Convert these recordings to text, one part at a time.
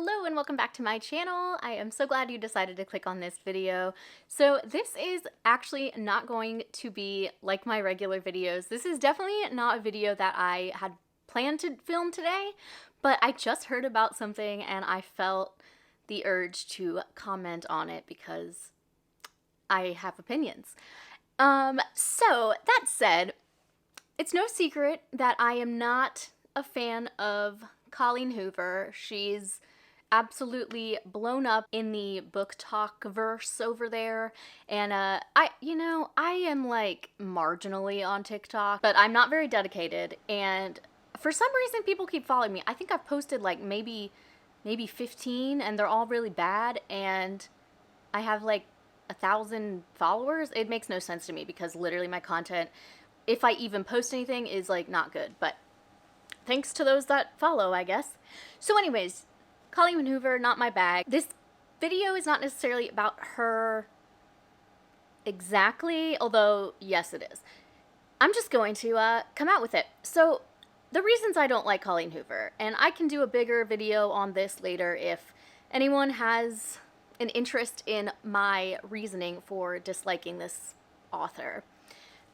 Hello and welcome back to my channel. I am so glad you decided to click on this video. So this is actually not going to be like my regular videos. This is definitely not a video that I had planned to film today, but I just heard about something and I felt the urge to comment on it because I have opinions. So that said, it's no secret that I am not a fan of Colleen Hoover. She's absolutely blown up in the book talk verse over there, and I am like marginally on TikTok, but I'm not very dedicated, and for some reason people keep following me. I think I've posted like maybe 15 and they're all really bad, and I have like 1,000 followers. It makes no sense to me because literally my content, if I even post anything, is like not good, but thanks to those that follow, I guess. So anyways, Colleen Hoover, not my bag. This video is not necessarily about her exactly, although yes it is. I'm just going to come out with it. So the reasons I don't like Colleen Hoover, and I can do a bigger video on this later if anyone has an interest in my reasoning for disliking this author.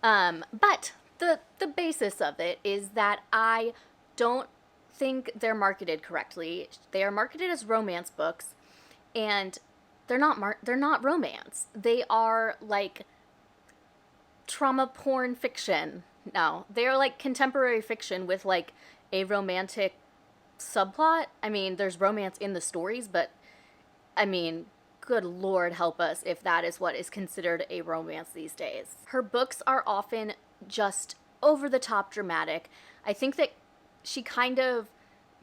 But the basis of it is that I don't think they're marketed correctly. They are marketed as romance books, and they're not romance. They are like trauma porn fiction. No, they're like contemporary fiction with like a romantic subplot. I mean, there's romance in the stories, but I mean, good Lord help us if that is what is considered a romance these days. Her books are often just over the top dramatic. I think that she kind of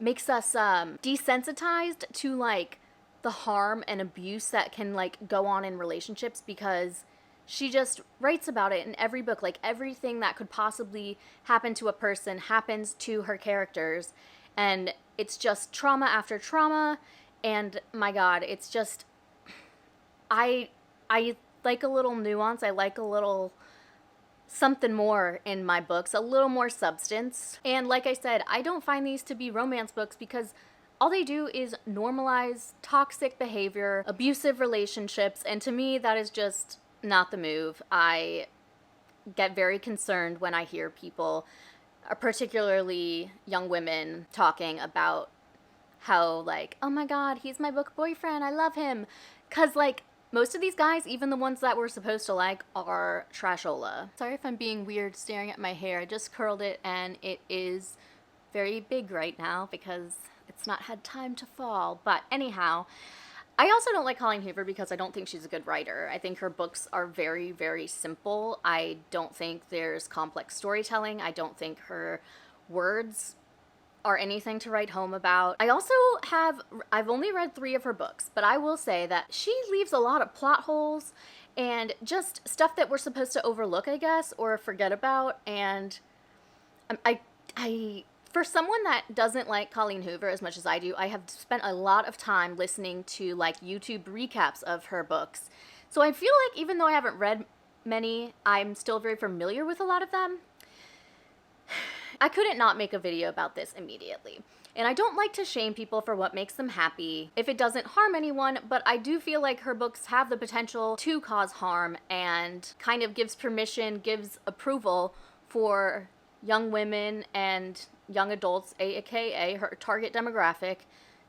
makes us desensitized to like the harm and abuse that can like go on in relationships, because she just writes about it in every book. Like everything that could possibly happen to a person happens to her characters, and it's just trauma after trauma. And my God, it's just, I like a little nuance. I like a little something more in my books, a little more substance. And like I said, I don't find these to be romance books because all they do is normalize toxic behavior, abusive relationships, and to me that is just not the move. I get very concerned when I hear people, particularly young women, talking about how like, oh my God, he's my book boyfriend, I love him. Cause like, most of these guys, even the ones that we're supposed to like, are trashola. Sorry if I'm being weird staring at my hair. I just curled it and it is very big right now because it's not had time to fall. But anyhow, I also don't like Colleen Hoover because I don't think she's a good writer. I think her books are very, very simple. I don't think there's complex storytelling. I don't think her words are anything to write home about. I've only read 3 of her books, but I will say that she leaves a lot of plot holes and just stuff that we're supposed to overlook, I guess, or forget about. And for someone that doesn't like Colleen Hoover as much as I do, I have spent a lot of time listening to like YouTube recaps of her books. So I feel like even though I haven't read many, I'm still very familiar with a lot of them. I couldn't not make a video about this immediately. And I don't like to shame people for what makes them happy if it doesn't harm anyone, but I do feel like her books have the potential to cause harm and kind of gives permission, gives approval for young women and young adults, aka her target demographic,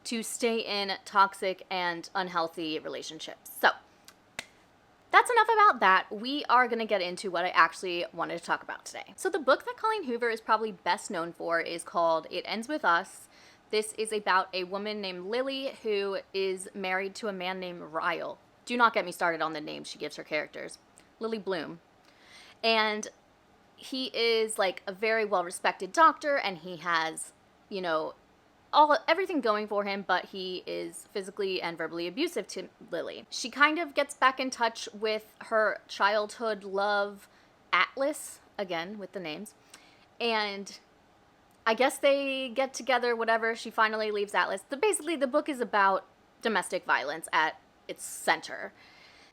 to stay in toxic and unhealthy relationships. So that's enough about that. We are going to get into what I actually wanted to talk about today. So the book that Colleen Hoover is probably best known for is called It Ends With Us. This is about a woman named Lily who is married to a man named Ryle. Do not get me started on the names she gives her characters. Lily Bloom. And he is like a very well-respected doctor, and he has, you know, everything going for him, but he is physically and verbally abusive to Lily. She kind of gets back in touch with her childhood love, Atlas, again with the names, and I guess they get together, whatever. She finally leaves Atlas. Basically, the book is about domestic violence at its center.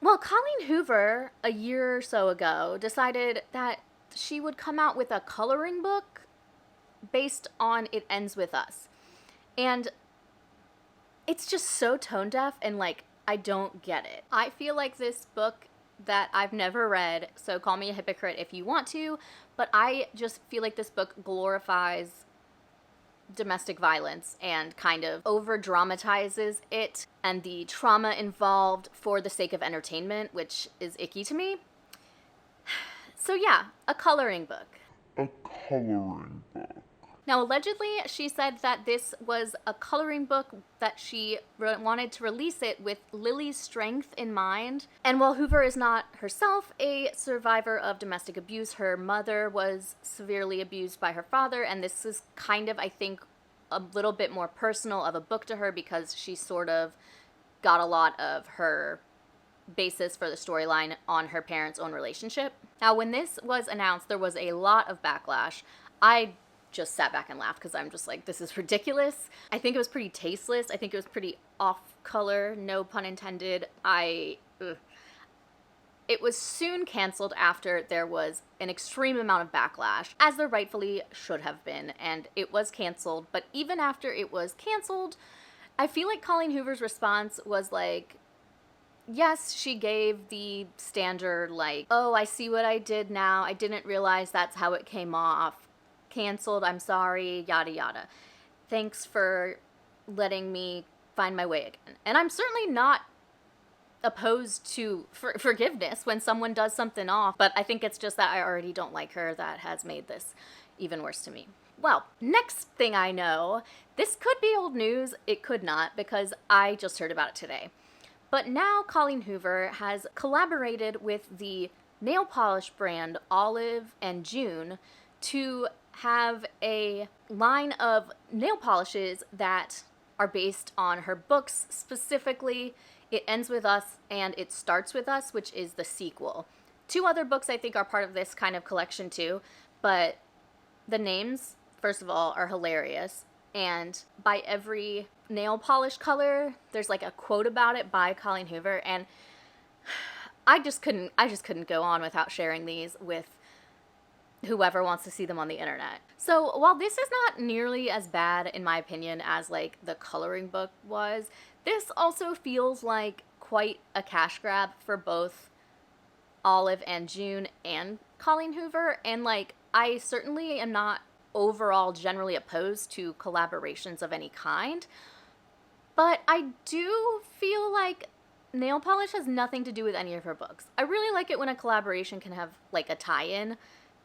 Well, Colleen Hoover, a year or so ago, decided that she would come out with a coloring book based on It Ends With Us. And it's just so tone deaf and like, I don't get it. I feel like this book that I've never read, so call me a hypocrite if you want to, but I just feel like this book glorifies domestic violence and kind of over dramatizes it and the trauma involved for the sake of entertainment, which is icky to me. So yeah, a coloring book. A coloring book. Now, allegedly, she said that this was a coloring book that she wanted to release it with Lily's strength in mind. And while Hoover is not herself a survivor of domestic abuse, her mother was severely abused by her father, and this is kind of, I think, a little bit more personal of a book to her because she sort of got a lot of her basis for the storyline on her parents' own relationship. Now, when this was announced, there was a lot of backlash. I just sat back and laughed because I'm just like, this is ridiculous. I think it was pretty tasteless. I think it was pretty off color, no pun intended. It was soon canceled after there was an extreme amount of backlash, as there rightfully should have been, and it was canceled. But even after it was canceled, I feel like Colleen Hoover's response was like, yes, she gave the standard, like, oh, I see what I did now. I didn't realize that's how it came off. Canceled, I'm sorry, yada yada. Thanks for letting me find my way again. And I'm certainly not opposed to forgiveness when someone does something off, but I think it's just that I already don't like her that has made this even worse to me. Well, next thing I know, this could be old news, it could not, because I just heard about it today. But now Colleen Hoover has collaborated with the nail polish brand Olive and June to have a line of nail polishes that are based on her books. Specifically, It Ends With Us and It Starts With Us, which is the sequel. 2 other books I think are part of this kind of collection too, but the names, first of all, are hilarious. And by every nail polish color, there's like a quote about it by Colleen Hoover, and I just couldn't go on without sharing these with whoever wants to see them on the internet. So while this is not nearly as bad, in my opinion, as like the coloring book was, this also feels like quite a cash grab for both Olive and June and Colleen Hoover. And like, I certainly am not overall generally opposed to collaborations of any kind, but I do feel like nail polish has nothing to do with any of her books. I really like it when a collaboration can have like a tie-in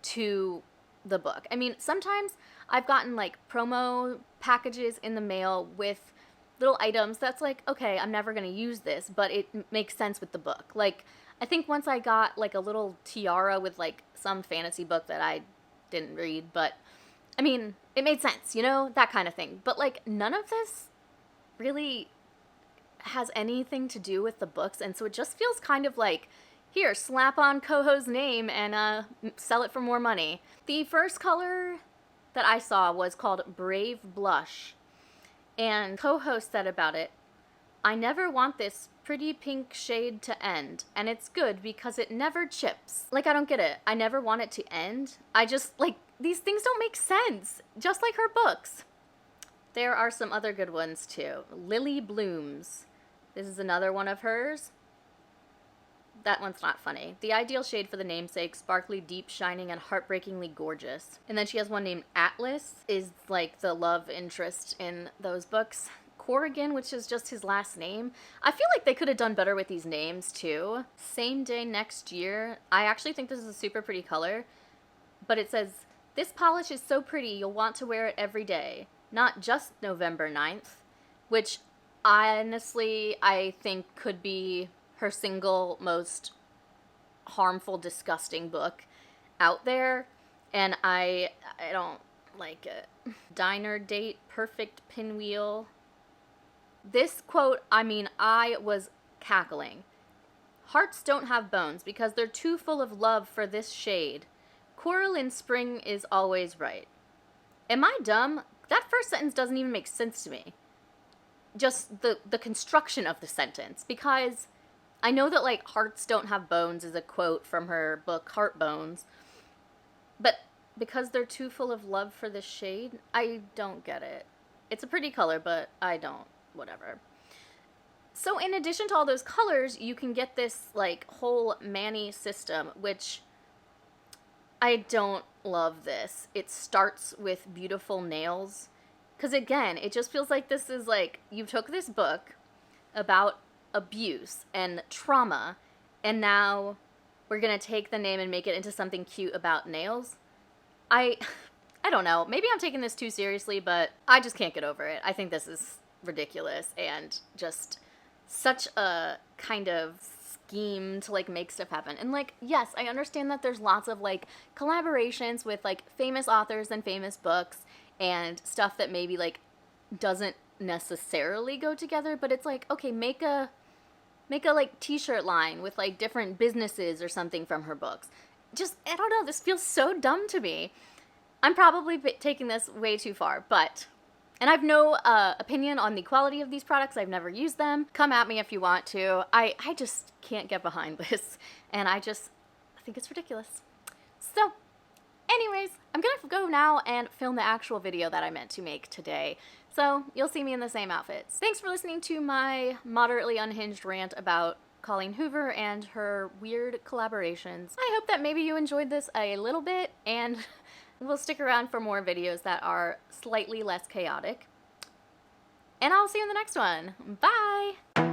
to the book. I mean, sometimes I've gotten like promo packages in the mail with little items that's like, okay, I'm never going to use this, but it makes sense with the book. Like, I think once I got like a little tiara with like some fantasy book that I didn't read, but I mean, it made sense, you know, that kind of thing. But like, none of this really has anything to do with the books, and so it just feels kind of like, here, slap on CoHo's name and sell it for more money. The first color that I saw was called Brave Blush, and CoHo said about it, I never want this pretty pink shade to end, and it's good because it never chips. Like, I don't get it. I never want it to end. I just, like, these things don't make sense, just like her books. There are some other good ones, too. Lily Blooms. This is another one of hers. That one's not funny. The ideal shade for the namesake, sparkly, deep, shining, and heartbreakingly gorgeous. And then she has one named Atlas, is like the love interest in those books. Corrigan, which is just his last name. I feel like they could have done better with these names too. Same Day Next Year. I actually think this is a super pretty color, but it says, this polish is so pretty you'll want to wear it every day, not just November 9th, which honestly I think could be her single most harmful, disgusting book out there, and I don't like it. Diner Date, Perfect Pinwheel. This quote, I mean, I was cackling. Hearts don't have bones because they're too full of love for this shade. Coral in spring is always right. Am I dumb? That first sentence doesn't even make sense to me. Just the construction of the sentence, because I know that, like, hearts don't have bones is a quote from her book, Heart Bones. But because they're too full of love for this shade, I don't get it. It's a pretty color, but I don't. Whatever. So in addition to all those colors, you can get this like whole mani system, which I don't love this. It starts with beautiful nails. Because again, it just feels like this is like, you took this book about abuse and trauma, and now we're gonna take the name and make it into something cute about nails. I don't know. Maybe I'm taking this too seriously, but I just can't get over it. I think this is ridiculous and just such a kind of scheme to like make stuff happen. And like, yes, I understand that there's lots of like collaborations with like famous authors and famous books and stuff that maybe like doesn't necessarily go together, but it's like, okay, make a like t-shirt line with like different businesses or something from her books. Just, I don't know, this feels so dumb to me. I'm probably taking this way too far, but, and I have no opinion on the quality of these products. I've never used them. Come at me if you want to. I just can't get behind this, and I think it's ridiculous. So, anyways, I'm gonna go now and film the actual video that I meant to make today. So, you'll see me in the same outfits. Thanks for listening to my moderately unhinged rant about Colleen Hoover and her weird collaborations. I hope that maybe you enjoyed this a little bit, and we'll stick around for more videos that are slightly less chaotic. And I'll see you in the next one. Bye!